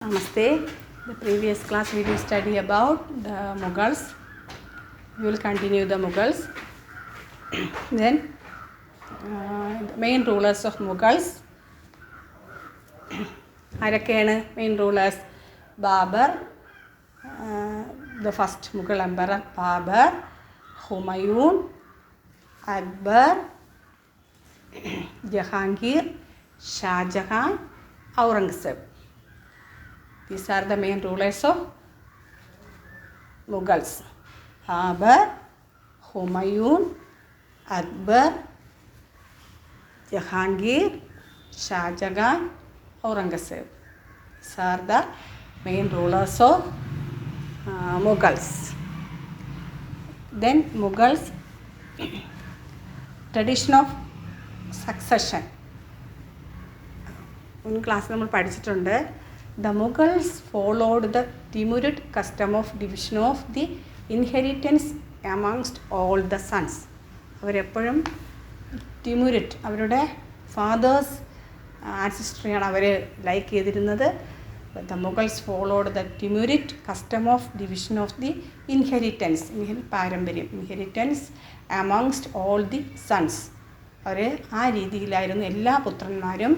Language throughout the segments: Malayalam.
Namaste. The previous class we will study about the Mughals. We will continue the Mughals. Then the main rulers of Mughals. ആരൊക്കെയാണ് main rulers? Babur, the first Mughal emperor Babur, Humayun, Akbar, Jahangir, Shah Jahan, Aurangzeb. These are the main rulers of Mughals. Babur, Humayun, Akbar, Jahangir, Shah Jahan, Aurangzeb. These are the main rulers of Mughals. Then Mughals, tradition of succession. In class നമ്മൾ പഠിച്ചിട്ടുണ്ട്. The Mughals followed the Timurid custom of division of the inheritance amongst all the sons. അവരെപ്പോഴും ടിമുരിഡ് അവരുടെ ഫാദേഴ്സ് ആൻസിസ്ട്രിയാണ് അവർ ലൈക്ക് ചെയ്തിരുന്നത്. The Mughals followed the Timurid custom of division of the inheritance, പാരമ്പര്യം, inheritance amongst all the sons. അവർ ആ രീതിയിലായിരുന്നു എല്ലാ പുത്രന്മാരും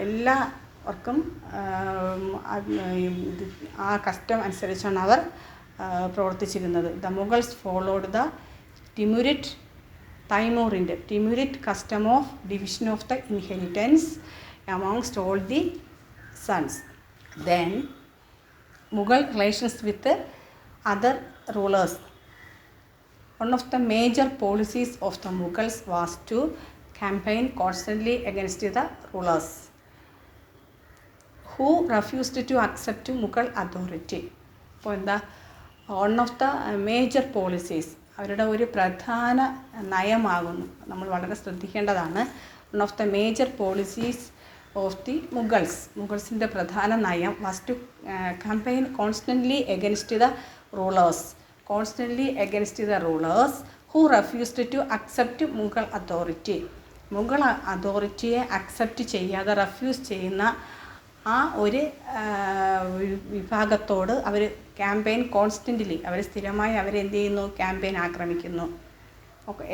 എല്ലാവർക്കും ആ കസ്റ്റം അനുസരിച്ചാണ് അവർ പ്രവർത്തിച്ചിരുന്നത്. The Mughals followed the Timurid custom of division of the inheritance amongst all the sons. Then Mughal relations with other rulers. One of the major policies of the Mughals was to campaign constantly against the rulers who refused to accept Mughal authority. അപ്പോൾ എന്താ, one of the major policies, അവരുടെ ഒരു പ്രധാന നയമാകുന്നു, നമ്മൾ വളരെ ശ്രദ്ധിക്കേണ്ടതാണ്. One of the major policies of the Mughals-ൻ്റെ പ്രധാന നയം was to campaign constantly against the rulers who refused to accept Mughal authority. മുഗൾ അതോറിറ്റിയെ അക്സെപ്റ്റ് ചെയ്യാതെ റെഫ്യൂസ് ചെയ്യുന്ന ആ ഒരു വിഭാഗത്തോട് അവർ ക്യാമ്പയിൻ കോൺസ്റ്റൻ്റ്ലി അവർ സ്ഥിരമായി അവരെന്ത് ചെയ്യുന്നു, ക്യാമ്പയിൻ ആക്രമിക്കുന്നു.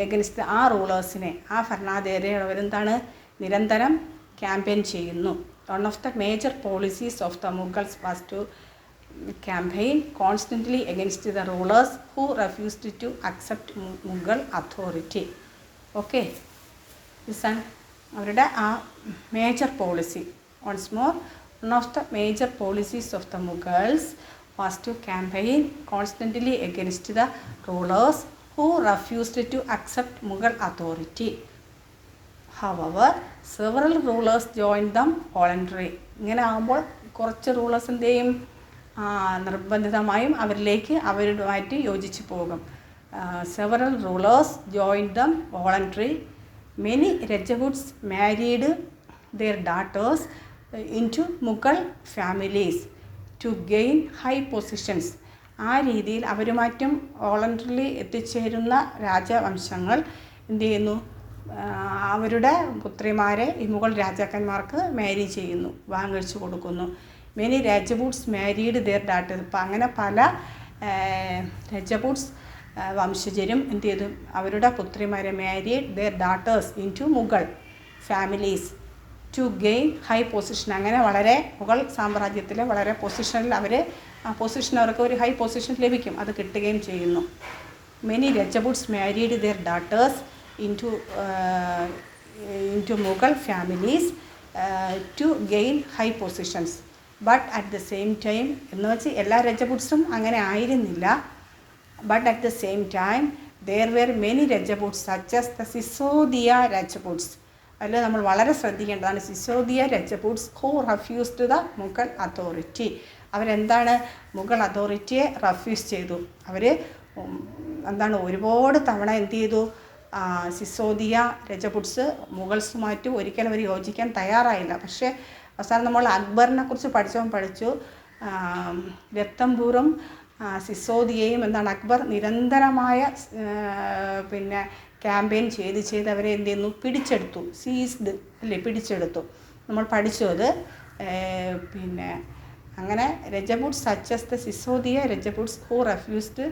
എഗൻസ്റ്റ് ആ റൂളേഴ്സിനെ, ആ ഭരണാധികാരിയെ അവരെന്താണ് നിരന്തരം ക്യാമ്പയിൻ ചെയ്യുന്നു. One of the major policies of the Mughals was to campaign constantly against the rulers who refused to accept Mughal authority. Okay, this is അവരുടെ ആ major policy. Once more, one of the major policies of the Mughals was to campaign constantly against the rulers who refused to accept Mughal authority. However, several rulers joined them voluntarily. ഇങ്ങനെ ആകുമ്പോൾ കുറച്ച് റൂളേഴ്സ് എന്ത് ചെയ്യും, നിർബന്ധിതമായും അവരുമായിട്ട് യോജിച്ച് പോകും. Several rulers joined them voluntarily. Many Rajputs married their daughters into Mughal families to gain high positions. ആ രീതിയിൽ അവരുമാറ്റും വോളണ്ടറിലി എത്തിച്ചേരുന്ന രാജവംശങ്ങൾ എന്ത് ചെയ്യുന്നു, അവരുടെ പുത്രിമാരെ ഈ മുഗൾ രാജാക്കന്മാർക്ക് മാരി ചെയ്യുന്നു, വിവാഹം കഴിച്ചു കൊടുക്കുന്നു. Many Rajputs married their daughters. അപ്പം അങ്ങനെ പല രജപൂട്ട്സ് വംശജരും എന്ത് ചെയ്തു, അവരുടെ പുത്രിമാരെ married their daughters into Mughal families to gain high position. അങ്ങനെ വളരെ മുഗൾ സാമ്രാജ്യത്തിലെ വളരെ പൊസിഷനിൽ അവർ ആ പൊസിഷൻ, അവർക്ക് ഒരു ഹൈ പൊസിഷൻ ലഭിക്കും, അത് കിട്ടുകയും ചെയ്യുന്നു. Many Rajputs married their daughters into Mughal families to gain high positions. But at the same time, എന്ന് വെച്ചാൽ എല്ലാ രജപൂട്ട്സും അങ്ങനെ ആയിരുന്നില്ല. But at the same time there were many Rajputs such as the Sisodia Rajputs. അതിൽ നമ്മൾ വളരെ ശ്രദ്ധിക്കേണ്ടതാണ് Sisodia Rajputs who refused the Mughal authority. അവരെന്താണ്, മുഗൾ അതോറിറ്റിയെ റെഫ്യൂസ് ചെയ്തു. അവർ എന്താണ് ഒരുപാട് തവണ എന്ത് ചെയ്തു, സിസോദിയ രജപൂട്ട്സ് മുഗൾസുമായിട്ട് ഒരിക്കലും അവർ യോജിക്കാൻ തയ്യാറായില്ല. പക്ഷേ അവസാനം നമ്മൾ അക്ബറിനെ കുറിച്ച് പഠിച്ചു രത്തംപൂറും സിസോദിയയും എന്താണ് അക്ബർ നിരന്തരമായ ക്യാമ്പയിൻ ചെയ്ത് അവരെ എന്ത് ചെയ്യുന്നു, പിടിച്ചെടുത്തു. സീസ്ഡ് അല്ലേ, പിടിച്ചെടുത്തു. നമ്മൾ പഠിച്ചു അത് പിന്നെ അങ്ങനെ Rajputs such as the Sisodia Rajputs who refused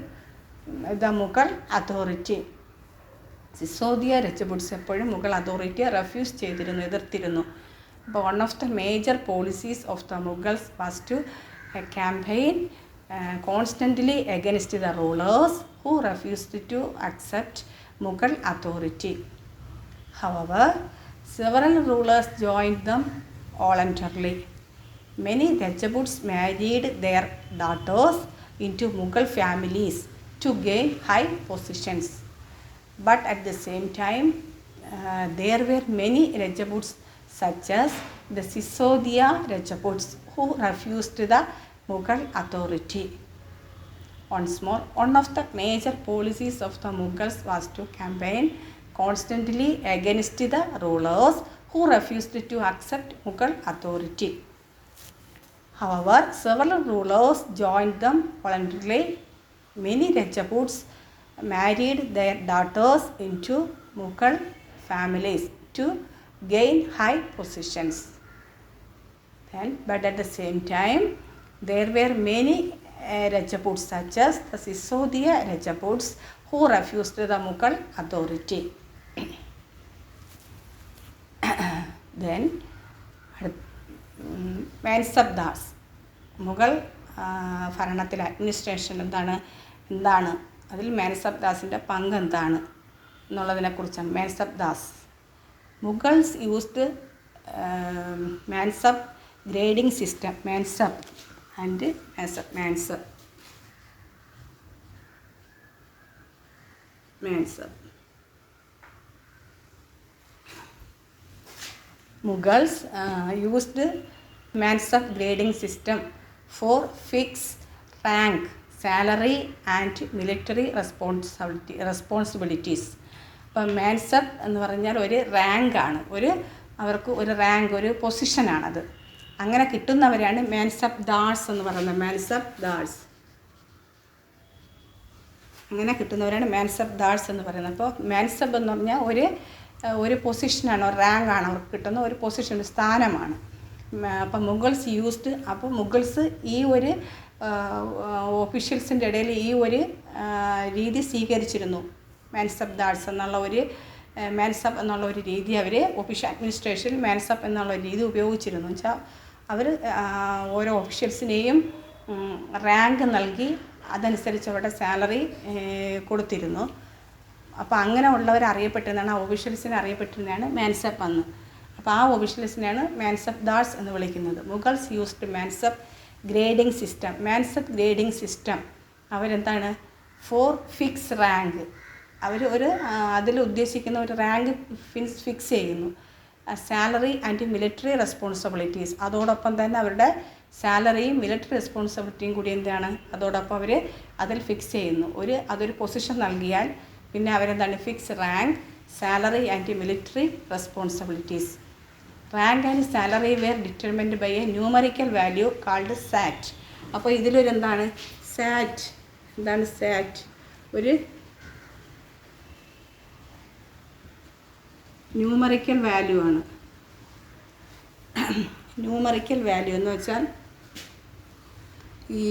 the Mughal authority. Sisodia Rajputs എപ്പോഴും മുഗൾ അതോറിറ്റിയെ റെഫ്യൂസ് ചെയ്തിരുന്നു, എതിർത്തിരുന്നു. അപ്പോൾ one of the major policies of the Mughals was to campaign constantly against the rulers who refused to accept Mughal authority. However, several rulers joined them voluntarily. Many Rajaputs married their daughters into Mughal families to gain high positions. But at the same time, there were many Rajaputs such as the Sisodia Rajaputs who refused the Mughal authority. Once more, one of the major policies of the Mughals was to campaign constantly against the rulers who refused to accept Mughal authority. However, several rulers joined them voluntarily. Many Rajaputs married their daughters into Mughal families to gain high positions. But at the same time, there were many Rajaputs such as the Sisodia Rajaputs who refused the Mughal authority. Then mansabdars Mughal ഭരണത്തിൽ അഡ്മിനിസ്ട്രേഷൻ എന്താണ് അതിൽ മാൻസബ്ദാസിൻ്റെ പങ്ക് എന്താണ് എന്നുള്ളതിനെക്കുറിച്ചാണ്. Mansabdars Mughals used mansab grading system. Mansab and mansab Mughals used mansab grading system for fixed rank, salary and military responsibilities. അപ്പം മാൻസബ് എന്ന് പറഞ്ഞാൽ ഒരു റാങ്കാണ്, അവർക്ക് ഒരു റാങ്ക്, ഒരു പൊസിഷനാണത്. അങ്ങനെ കിട്ടുന്നവരാണ് മാൻസബ് ദാഴ്സ് എന്ന് പറയുന്നത്. അങ്ങനെ കിട്ടുന്നവരാണ് മാൻസബ് ദാഴ്സ് എന്ന് പറയുന്നത്. അപ്പോൾ മാൻസബ് എന്ന് പറഞ്ഞാൽ ഒരു പൊസിഷനാണ്, ഒരു റാങ്കാണ്, അവർക്ക് കിട്ടുന്ന ഒരു പൊസിഷൻ, ഒരു സ്ഥാനമാണ്. അപ്പം മുഗൾസ് ഈ ഒരു ഒഫീഷ്യൽസിൻ്റെ ഇടയിൽ ഈ ഒരു രീതി സ്വീകരിച്ചിരുന്നു. മാൻസബ് ദാഴ്സ് എന്നുള്ള ഒരു രീതി അവർ ഒഫീഷ്യൽ അഡ്മിനിസ്ട്രേഷനിൽ മാൻസബ് എന്നുള്ള ഒരു രീതി ഉപയോഗിച്ചിരുന്നു. വെച്ചാൽ അവർ ഓരോ ഒഫീഷ്യൽസിനെയും റാങ്ക് നൽകി അതനുസരിച്ച് അവരുടെ സാലറി കൊടുത്തിരുന്നു. അപ്പോൾ അങ്ങനെ ഉള്ളവർ അറിയപ്പെട്ടിരുന്നതാണ്, ആ ഒഫീഷ്യൽസിനെ അറിയപ്പെട്ടിരുന്നതാണ് മാൻസബ് എന്ന്. അപ്പോൾ ആ ഒഫീഷ്യൽസിനെയാണ് മാൻസബ് ദാഴ്സ് എന്ന് വിളിക്കുന്നത്. Mughals used mansab grading system. അവരെന്താണ് ഫോർ ഫിക്സ് റാങ്ക്, അവർ അതിൽ ഉദ്ദേശിക്കുന്ന ഒരു റാങ്ക് ഫിക്സ് ചെയ്യുന്നു. സാലറി ആൻഡ് മിലിറ്ററി റെസ്പോൺസിബിലിറ്റീസ്, അതോടൊപ്പം തന്നെ അവരുടെ സാലറിയും മിലിറ്ററി റെസ്പോൺസിബിലിറ്റിയും കൂടി അതോടൊപ്പം അവർ അതിൽ ഫിക്സ് ചെയ്യുന്നു. അതൊരു പൊസിഷൻ നൽകിയാൽ പിന്നെ അവരെന്താണ് fix rank, salary and military responsibilities. Rank and salary were determined by a numerical value called zat. അപ്പോൾ ഇതിലൊരെന്താണ് സാറ്റ്, ഒരു ന്യൂമറിക്കൽ വാല്യൂ ആണ്. ന്യൂമറിക്കൽ വാല്യൂ എന്ന് വെച്ചാൽ ഈ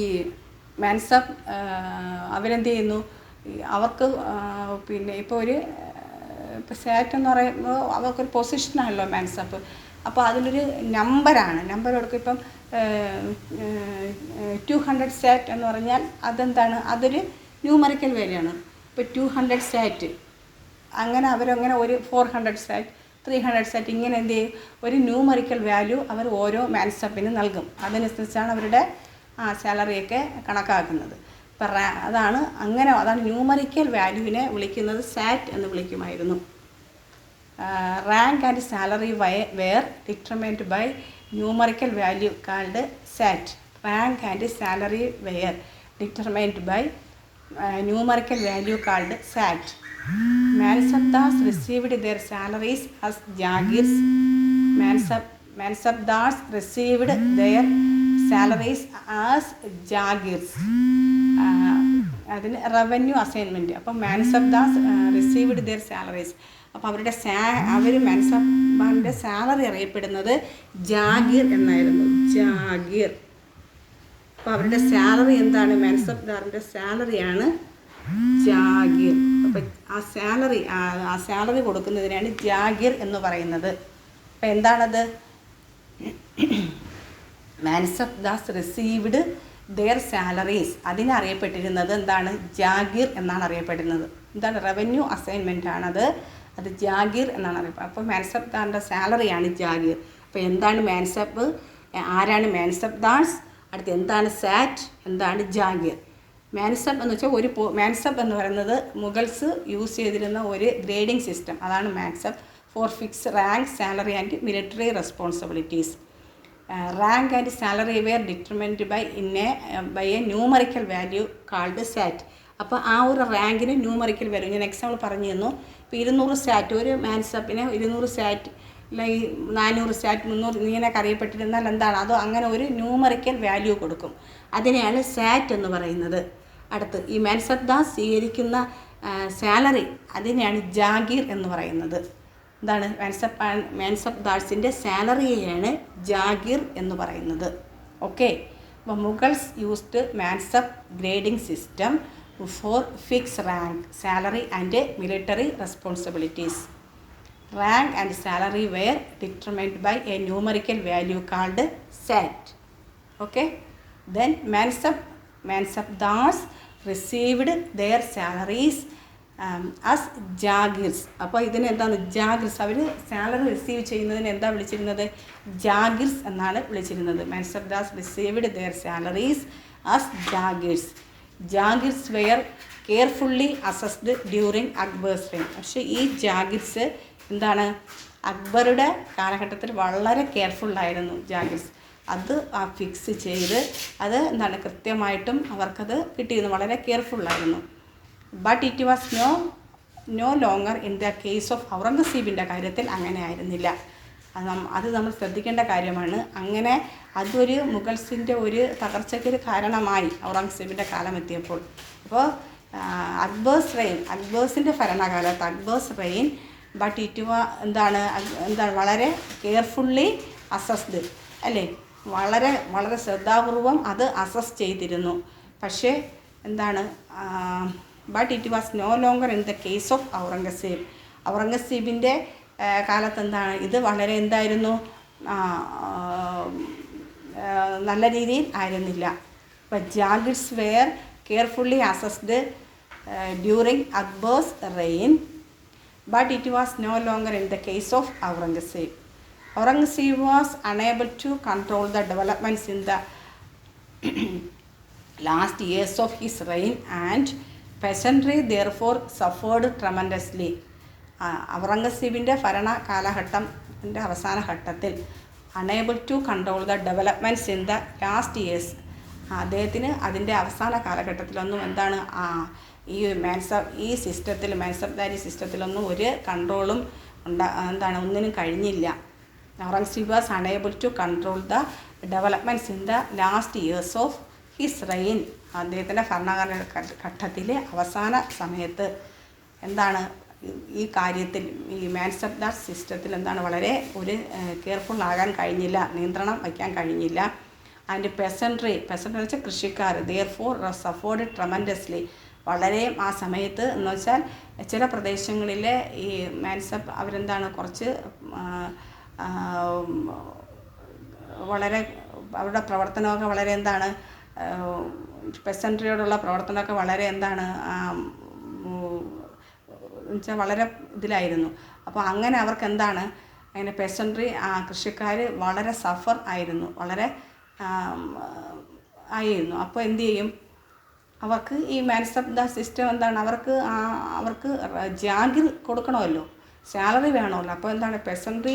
മാൻസബ് അവരെന്ത് ചെയ്യുന്നു, അവർക്ക് പിന്നെ ഇപ്പോൾ സാറ്റ് എന്ന് പറയുമ്പോൾ അവർക്കൊരു പൊസിഷനാണല്ലോ മാൻസബ്. അപ്പോൾ അതിലൊരു നമ്പർ കൊടുക്കും. ഇപ്പം 200 സാറ്റ് എന്ന് പറഞ്ഞാൽ അതൊരു ന്യൂമറിക്കൽ വാല്യൂ ആണ്. ഇപ്പോൾ 200 സാറ്റ്, അങ്ങനെ അവരങ്ങനെ ഒരു 400 സാറ്റ്, 300 സാറ്റ്, ഇങ്ങനെ എന്ത് ചെയ്യും, ഒരു ന്യൂമറിക്കൽ വാല്യൂ അവർ ഓരോ മാൻസബിന് നൽകും. അതനുസരിച്ചാണ് അവരുടെ സാലറിയൊക്കെ കണക്കാക്കുന്നത്. ഇപ്പം അതാണ് ന്യൂമറിക്കൽ വാല്യൂവിനെ വിളിക്കുന്നത് സാറ്റ് എന്ന് വിളിക്കുമായിരുന്നു. Rank and salary were determined by numerical value called zat. Rank and salary were determined by numerical value called zat. Mansabdars received their salaries as jagirs. Mansabdars received their salaries as jagirs. അതിന് റവന്യൂ അസൈൻമെൻറ്റ്. അപ്പം മാൻസബ്ദാസ് റിസീവ്ഡ് their salaries, അപ്പോൾ അവർ മാൻസബ്ദാറിൻ്റെ സാലറി അറിയപ്പെടുന്നത് ജാഗീർ എന്നായിരുന്നു, ജാഗീർ. അപ്പോൾ അവരുടെ സാലറി എന്താണ്? മാൻസബ്ദാറിൻ്റെ സാലറിയാണ് ജാഗീർ. അപ്പം ആ സാലറി കൊടുക്കുന്നതിനാണ് ജാഗീർ എന്ന് പറയുന്നത്. അപ്പം എന്താണത്? മാൻസബ്ദാസ് റിസീവ്ഡ് ദെയർ സാലറീസ്, അതിനറിയപ്പെട്ടിരുന്നത് എന്താണ്? ജാഗീർ എന്നാണ് അറിയപ്പെടുന്നത്. എന്താണ്? റവന്യൂ അസൈൻമെൻ്റ് ആണത്, അത് ജാഗീർ എന്നാണ് അറിയപ്പെടുന്നത്. അപ്പോൾ മാൻസബ്ദാറിൻ്റെ സാലറിയാണ് ജാഗീർ. അപ്പോൾ എന്താണ് മാൻസബ്? ആരാണ് മാൻസബ്ദാർസ്? അടുത്ത് എന്താണ് സാറ്റ്? എന്താണ് ജാഗീർ? മാൻസബ് എന്ന് വെച്ചാൽ മാൻസബ് എന്ന് പറയുന്നത് മുഗൾസ് യൂസ് ചെയ്തിരുന്ന ഒരു ഗ്രേഡിംഗ് സിസ്റ്റം, അതാണ് mansab. For fix rank, salary and military responsibilities. Rank and salary were determined by a numerical value called zat. അപ്പോൾ ആ ഒരു റാങ്കിന് ന്യൂമറിക്കൽ വാല്യൂ, ഞാൻ എക്സാമ്പിൾ പറഞ്ഞു തന്നു. ഇപ്പോൾ 200 സാറ്റ്, ഒരു മാൻസപ്പിന് 200 സാറ്റ്, അല്ലെങ്കിൽ 400 സാറ്റ്, 300 ഇങ്ങനെയൊക്കെ അറിയപ്പെട്ടിരുന്നാൽ എന്താണ്? അത് അങ്ങനെ ഒരു ന്യൂമറിക്കൽ വാല്യൂ കൊടുക്കും, അതിനെയാണ് സാറ്റ് എന്ന് പറയുന്നത്. അടുത്ത് ഈ മാൻസബ്ദാസ് സ്വീകരിക്കുന്ന സാലറി, അതിനെയാണ് ജാഗീർ എന്ന് പറയുന്നത്. എന്താണ്? മാൻസബ്ദാർസിൻ്റെ സാലറിയെയാണ് ജാഗീർ എന്ന് പറയുന്നത്. ഓക്കെ. അപ്പോൾ Mughals used mansab grading system for fix rank, salary and military responsibilities. Rank and salary were determined by a numerical value called SAT. Okay. Then Mansabdars received their salaries as ജാഗീർസ്. അപ്പോൾ ഇതിന് എന്താണ്? ജാഗീർസ്. അവർ സാലറി റിസീവ് ചെയ്യുന്നതിന് എന്താ വിളിച്ചിരുന്നത്? ജാഗീർസ് എന്നാണ് വിളിച്ചിരുന്നത്. Mansabdars received their salaries as jagirs. Jagirs were carefully assessed during Akbar's reign. പക്ഷേ ഈ ജാഗീർസ് എന്താണ്? അക്ബറുടെ കാലഘട്ടത്തിൽ വളരെ കെയർഫുള്ളായിരുന്നു ജാഗീർസ്. അത് ഫിക്സ് ചെയ്ത് അത് എന്താണ് കൃത്യമായിട്ടും അവർക്കത് കിട്ടിയിരുന്നു, വളരെ കെയർഫുള്ളായിരുന്നു. But it was no longer in the case of ഔറംഗസീബിൻ്റെ കാര്യത്തിൽ അങ്ങനെ ആയിരുന്നില്ല. അത് നമ്മൾ ശ്രദ്ധിക്കേണ്ട കാര്യമാണ്. അങ്ങനെ അതൊരു മുഗൾസിൻ്റെ ഒരു തകർച്ചയ്ക്കൊരു കാരണമായി ഔറംഗസീബിൻ്റെ കാലം എത്തിയപ്പോൾ. അപ്പോൾ അക്ബേഴ്സിൻ്റെ ഭരണകാലത്ത് അക്ബേഴ്സ് റെയിൻ, ബട്ട് ഇറ്റ് എന്താണ് വളരെ കെയർഫുള്ളി അസസ്ഡ്, അല്ലേ? വളരെ വളരെ ശ്രദ്ധാപൂർവം അത് അസസ് ചെയ്തിരുന്നു. പക്ഷേ എന്താണ്? But it was no longer in the case of Aurangzeb. ഔറംഗസീബിൻ്റെ കാലത്ത് എന്താണ്? ഇത് വളരെ എന്തായിരുന്നു? നല്ല രീതിയിൽ ആയിരുന്നില്ല. But jagirs were carefully assessed during Akbar's reign, but it was no longer in the case of Aurangzeb. Aurangzeb was unable to control the developments in the last years of his reign, and peasantry therefore suffered tremendously. ഔറംഗസീബിൻ്റെ ഭരണ കാലഘട്ടത്തിൻ്റെ അവസാന ഘട്ടത്തിൽ unable to control the developments in the last years, അദ്ദേഹത്തിന് അതിൻ്റെ അവസാന കാലഘട്ടത്തിലൊന്നും എന്താണ് ഈ സിസ്റ്റത്തിൽ മാൻസബ്ദാരി സിസ്റ്റത്തിലൊന്നും ഒരു കൺട്രോളും ഒന്നിനും കഴിഞ്ഞില്ല. Aurangzeb was unable to control the developments in the last years of his reign. അദ്ദേഹത്തിൻ്റെ ഭരണകാലഘട്ടത്തിലെ അവസാന സമയത്ത് എന്താണ് ഈ കാര്യത്തിൽ ഈ മാൻസബ്ദാർ സിസ്റ്റത്തിൽ എന്താണ് വളരെ ഒരു കെയർഫുൾ ആകാൻ കഴിഞ്ഞില്ല, നിയന്ത്രണം വയ്ക്കാൻ കഴിഞ്ഞില്ല. ആൻഡ് പെസൻട്രി എന്ന് വെച്ചാൽ കൃഷിക്കാർ, ദെയർഫോർ സഫേർഡ് ട്രമൻഡസ്ലി, വളരെ ആ സമയത്ത് എന്ന് വെച്ചാൽ ചില പ്രദേശങ്ങളിലെ ഈ മാൻസബ് അവരെന്താണ് കുറച്ച് വളരെ അവരുടെ പ്രവർത്തനമൊക്കെ വളരെ എന്താണ് പെസൻട്രിയോടുള്ള പ്രവർത്തനമൊക്കെ വളരെ എന്താണ് എന്നുവെച്ചാൽ വളരെ ഇതിലായിരുന്നു. അപ്പോൾ അങ്ങനെ അവർക്ക് എന്താണ് അങ്ങനെ പെസൻട്രി കൃഷിക്കാർ വളരെ സഫർ ആയിരുന്നു, വളരെ ആയിരുന്നു. അപ്പോൾ എന്തു ചെയ്യും? അവർക്ക് ഈ മാൻസബ്ദാർ സിസ്റ്റം എന്താണ് അവർക്ക് ജാഗീർ കൊടുക്കണമല്ലോ, സാലറി വേണമല്ലോ. അപ്പോൾ എന്താണ് പെസൻട്രി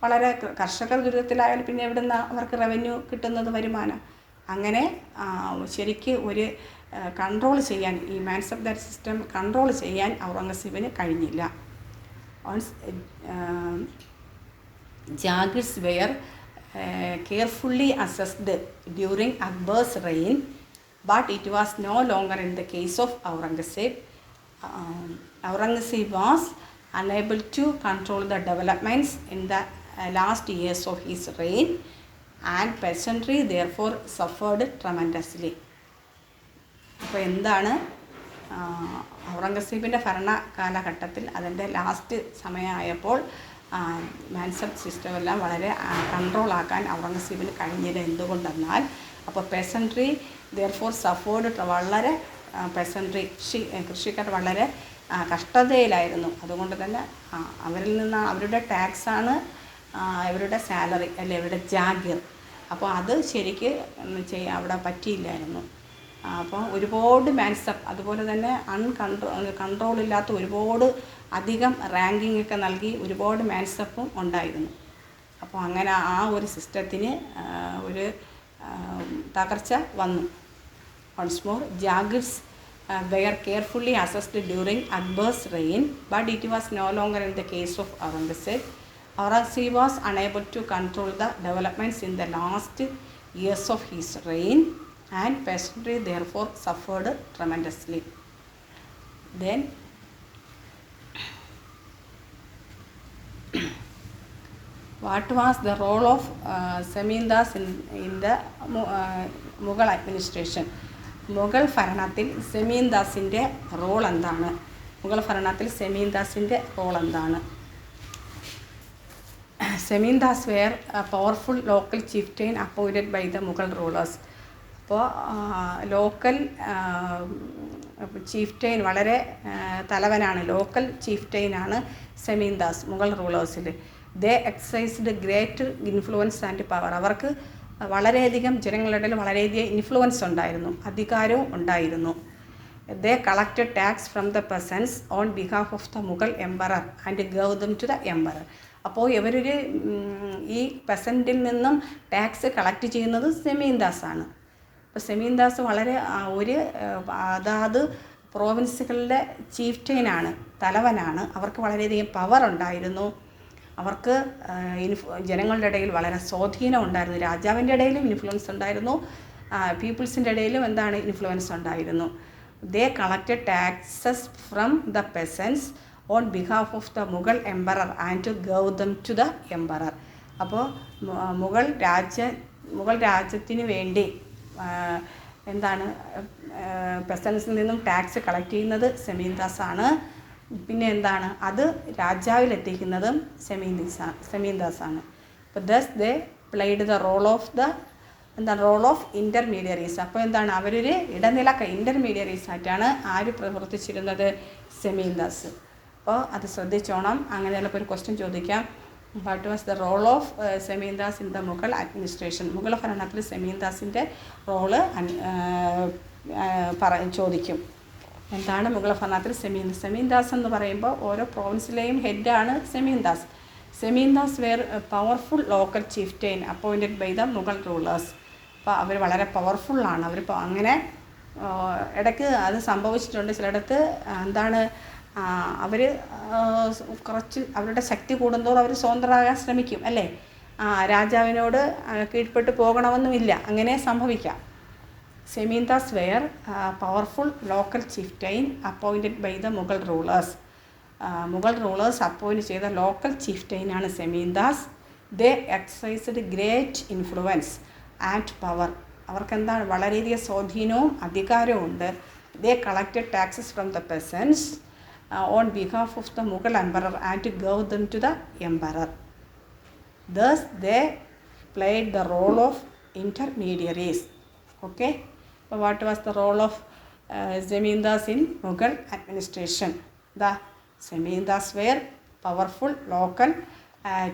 വളരെ കർഷകർ ദുരിതത്തിലായാലും പിന്നെ എവിടുന്ന അവർക്ക് റവന്യൂ കിട്ടുന്നത്, വരുമാനം. അങ്ങനെ ശരിക്ക് ഒരു കൺട്രോൾ ചെയ്യാൻ ഈ മാൻസബ്ദാർ സിസ്റ്റം കൺട്രോൾ ചെയ്യാൻ ഔറംഗസീബിന് കഴിഞ്ഞില്ല. Jagirs were carefully assessed during Akbar's reign, but it was no longer in the case of Aurangzeb. Aurangzeb was unable to control the developments in the last years of his reign, and peasantry therefore suffered tremendously. അപ്പോൾ എന്താണ് ഔറംഗസീബിൻ്റെ ഭരണ കാലഘട്ടത്തിൽ അതിൻ്റെ ലാസ്റ്റ് സമയമായപ്പോൾ മാൻസബ് സിസ്റ്റം എല്ലാം വളരെ കൺട്രോളാക്കാൻ ഔറംഗസീബിന് കഴിഞ്ഞത് എന്തുകൊണ്ടെന്നാൽ, അപ്പോൾ പെസൻട്രി ദെയർഫോർ സഫേർഡ് വളരെ പെസൻട്രി കൃഷിക്കാർ വളരെ കഷ്ടതയിലായിരുന്നു. അതുകൊണ്ട് തന്നെ അവരിൽ നിന്ന് അവരുടെ ടാക്സാണ് അവരുടെ സാലറി അല്ലെ അവരുടെ ജാഗിർ. അപ്പോൾ അത് ശരിക്ക് അവിടെ പറ്റിയില്ലായിരുന്നു. അപ്പോൾ ഒരുപാട് മാൻസപ്പ്, അതുപോലെ തന്നെ കൺട്രോളില്ലാത്ത ഒരുപാട് അധികം റാങ്കിങ് ഒക്കെ നൽകി ഒരുപാട് മാൻസപ്പും ഉണ്ടായിരുന്നു. അപ്പോൾ അങ്ങനെ ആ ഒരു സിസ്റ്റത്തിന് ഒരു തകർച്ച വന്നു. Once more jagirs were carefully assessed during Akbar's reign, but it was no longer in the case of Aurangzeb. Aurangzeb was unable to control the developments in the last years of his reign, and peasantry therefore suffered tremendously. Then what was the role of Zamindas in the Mughal administration? Mughal ഭരണത്തിൽ സെമീന്ദാസിൻ്റെ റോൾ എന്താണ്? മുഗൾ ഭരണത്തിൽ സെമീന്ദാസിൻ്റെ റോൾ എന്താണ്? Zamindars were powerful local chieftain appointed by the Mughal rulers. അപ്പോൾ ലോക്കൽ ചീഫ്റ്റെയിൻ വളരെ തലവനാണ്, ലോക്കൽ ചീഫ്റ്റെയിനാണ് സെമീന്ദാസ് മുഗൾ റൂളേഴ്സിൽ. They exercised great influence and power. അവർക്ക് വളരെയധികം ജനങ്ങളുടെ ഇടയിൽ വളരെയധികം ഇൻഫ്ലുവൻസ് ഉണ്ടായിരുന്നു, അധികാരവും ഉണ്ടായിരുന്നു. They collected tax from the peasants on behalf of the Mughal emperor and gave them to the emperor. അപ്പോൾ ഇവരൊരു ഈ പെസൻറ്റിൽ നിന്നും ടാക്സ് കളക്ട് ചെയ്യുന്നത് സെമീന്ദാസാണ്. അപ്പോൾ സെമീന്ദാസ് വളരെ ഒരു അതാത് പ്രോവിൻസുകളുടെ ചീഫ്റ്റെയിനാണ്, തലവനാണ്. അവർക്ക് വളരെയധികം പവർ ഉണ്ടായിരുന്നു. അവർക്ക് ജനങ്ങളുടെ ഇടയിൽ വളരെ സ്വാധീനം ഉണ്ടായിരുന്നു. രാജാവിൻ്റെ ഇടയിലും ഇൻഫ്ലുവൻസ് ഉണ്ടായിരുന്നു, പീപ്പിൾസിൻ്റെ ഇടയിലും എന്താണ് ഇൻഫ്ലുവൻസ് ഉണ്ടായിരുന്നു. They collected taxes from the peasants on behalf of the Mughal emperor and to gave them to the emperor. അപ്പോൾ മുഗൾ രാജ്യത്തിന് വേണ്ടി എന്താണ് പെസൻസിൽ നിന്നും ടാക്സ് കളക്ട് ചെയ്യുന്നത് സെമീന്ദാസാണ്. പിന്നെ എന്താണ് അത് രാജാവിലെത്തിക്കുന്നതും സെമീന്ദാസാണ്. അപ്പോൾ thus they played the role of intermediaries. അപ്പോൾ എന്താണ് അവരൊരു ഇൻ്റർമീഡിയറീസ് ആയിട്ടാണ് ആര് പ്രവർത്തിച്ചിരുന്നത്? സെമീന്ദാസ്. അപ്പോൾ അത് ശ്രദ്ധിച്ചോണം. അങ്ങനെ ചിലപ്പോൾ ഒരു ക്വസ്റ്റ്യൻ ചോദിക്കാം, what was the role of zamindars in the Mughal administration? Mughal ഭരണത്തിൽ സെമീന്ദാസിൻ്റെ റോള് ചോദിക്കും. എന്താണ് മുഗൾ ഭരണത്തിൽ സെമീന്ദാസ് എന്ന് പറയുമ്പോൾ ഓരോ പ്രോവിൻസിലെയും ഹെഡാണ് zamindars. Zamindars were powerful local chieftain appointed by the Mughal rulers. അപ്പോൾ അവർ വളരെ പവർഫുള്ളാണ്. അവർ അങ്ങനെ ഇടയ്ക്ക് അത് സംഭവിച്ചിട്ടുണ്ട്. ചിലയിടത്ത് എന്താണ് അവർ കുറച്ച് അവരുടെ ശക്തി കൂടുന്തോറും അവർ സ്വതന്ത്രരാകാൻ ശ്രമിക്കും അല്ലേ? രാജാവിനോട് കീഴ്പ്പെട്ട് പോകണമെന്നുമില്ല, അങ്ങനെ സംഭവിക്കാം. Zamindas were powerful local chieftain appointed by the Mughal rulers. Mughal rulers appointed ചെയ്ത ലോക്കൽ ചീഫ്റ്റെയിനാണ് zamindars. They exercised great influence and power. അവർക്കെന്താണ് വളരെയധികം സ്വാധീനവും അധികാരവും ഉണ്ട്. They collected taxes from the peasants on behalf of the Mughal emperor and gave them to the emperor. Thus they played the role of intermediaries. Okay, so what was the role of Zamindas in Mughal administration? The Zamindas were powerful local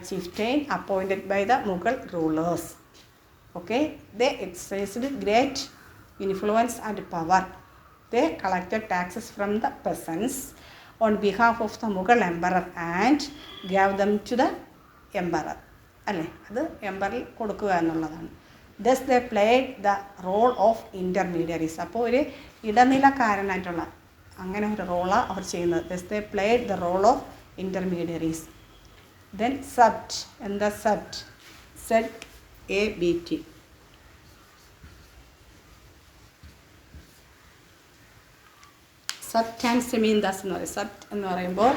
chieftain appointed by the Mughal rulers. Okay, they exercised great influence and power. They collected taxes from the peasants on behalf of the Mughal emperor and gave them to the emperor. അല്ലേ, അത് എംപറിൽ കൊടുക്കുക എന്നുള്ളതാണ്. Thus they played the role of intermediaries. അപ്പോൾ ഒരു ഇടനിലക്കാരനായിട്ടുള്ള അങ്ങനെ ഒരു റോളാണ് അവർ ചെയ്യുന്നത്. Thus they played the role of intermediaries. Then Sabt. എന്താ Sabt? ZABT. Sabt and Zamindas എന്ന് പറയും. Sabt എന്ന് പറയുമ്പോൾ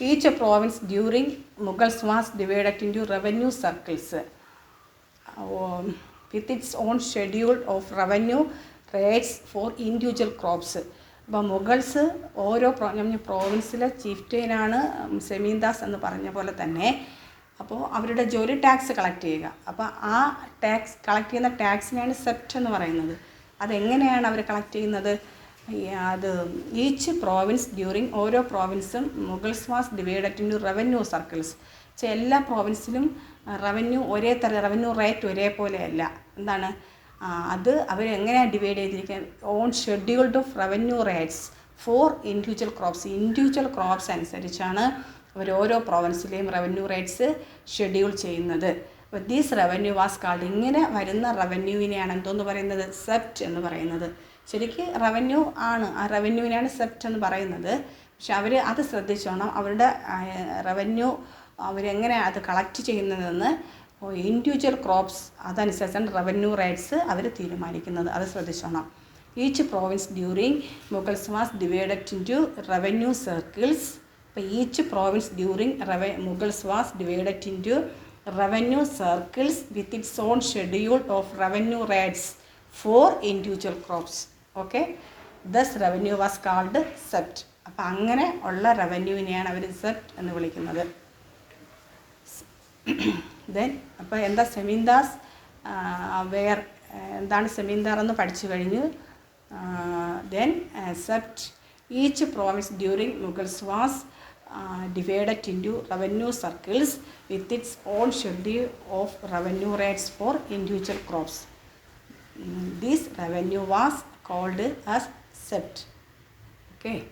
Each province during Mughals was divided into revenue circles with its own schedule of revenue rates for individual crops. അപ്പോൾ മുഗൾസ് ഓരോ പ്രോവിൻസിലെ ചീഫ്റ്റെയിനാണ് സെമീന്ദാസ് എന്ന് പറഞ്ഞ പോലെ തന്നെ. അപ്പോൾ അവരുടെ ജോലി ടാക്സ് കളക്ട് ചെയ്യുക. അപ്പോൾ ആ ടാക്സ് കളക്ട് ചെയ്യുന്ന ടാക്സിനെയാണ് സെപ്റ്റ് എന്ന് പറയുന്നത്. അതെങ്ങനെയാണ് അവർ കളക്ട് ചെയ്യുന്നത്? അത് ഈച്ച് പ്രോവിൻസ് ഡ്യൂറിങ് ഓരോ പ്രോവിൻസും Mughals was divided in revenue circles. എല്ലാ പ്രോവിൻസിലും റവന്യൂ റേറ്റ് ഒരേപോലെയല്ല. എന്താണ് അത് അവരെങ്ങനെയാണ് ഡിവൈഡ് ചെയ്തിരിക്കുന്നത്? On scheduled of revenue rates for individual crops അനുസരിച്ചാണ് അവർ ഓരോ പ്രോവിൻസിലെയും റവന്യൂ റേറ്റ്സ് ഷെഡ്യൂൾ ചെയ്യുന്നത്. അപ്പോൾ ദീസ് റവന്യൂ വാസ് കാൾഡ്, ഇങ്ങനെ വരുന്ന റവന്യൂവിനെയാണ് എന്തോന്ന് പറയുന്നത്? സെപ്റ്റ് എന്ന് പറയുന്നത്. ശരിക്ക് റവന്യൂ ആണ്, ആ റവന്യൂവിനെയാണ് സെപ്റ്റ് എന്ന് പറയുന്നത്. പക്ഷെ അവർ അത് ശ്രദ്ധിച്ചോണം, അവരുടെ റവന്യൂ അവരെങ്ങനെ അത് കളക്ട് ചെയ്യുന്നതെന്ന് ഇൻഡിവിജ്വൽ ക്രോപ്സ് അതനുസരിച്ചാണ് റവന്യൂ റേറ്റ്സ് അവർ തീരുമാനിക്കുന്നത്. അത് ശ്രദ്ധിച്ചോണം. Each province during Mughals was divided into revenue circles. അപ്പോൾ each province during Mughals was divided into revenue circles with its own schedule of revenue rates for individual crops. Okay, thus revenue was called zabt. അപ്പോൾ അങ്ങനെ ഉള്ള റവന്യൂവിനെയാണ് അവർ സെപ്റ്റ് എന്ന് വിളിക്കുന്നത്. ദെൻ അപ്പോൾ എന്താ സെമീന്ദാസ് എന്താണ് സെമീന്ദാർ എന്ന് പഠിച്ചു കഴിഞ്ഞു. Then Sept each province during Mughals was divided into revenue circles with its own schedule of revenue rates for individual crops. This revenue was called as sept. Okay.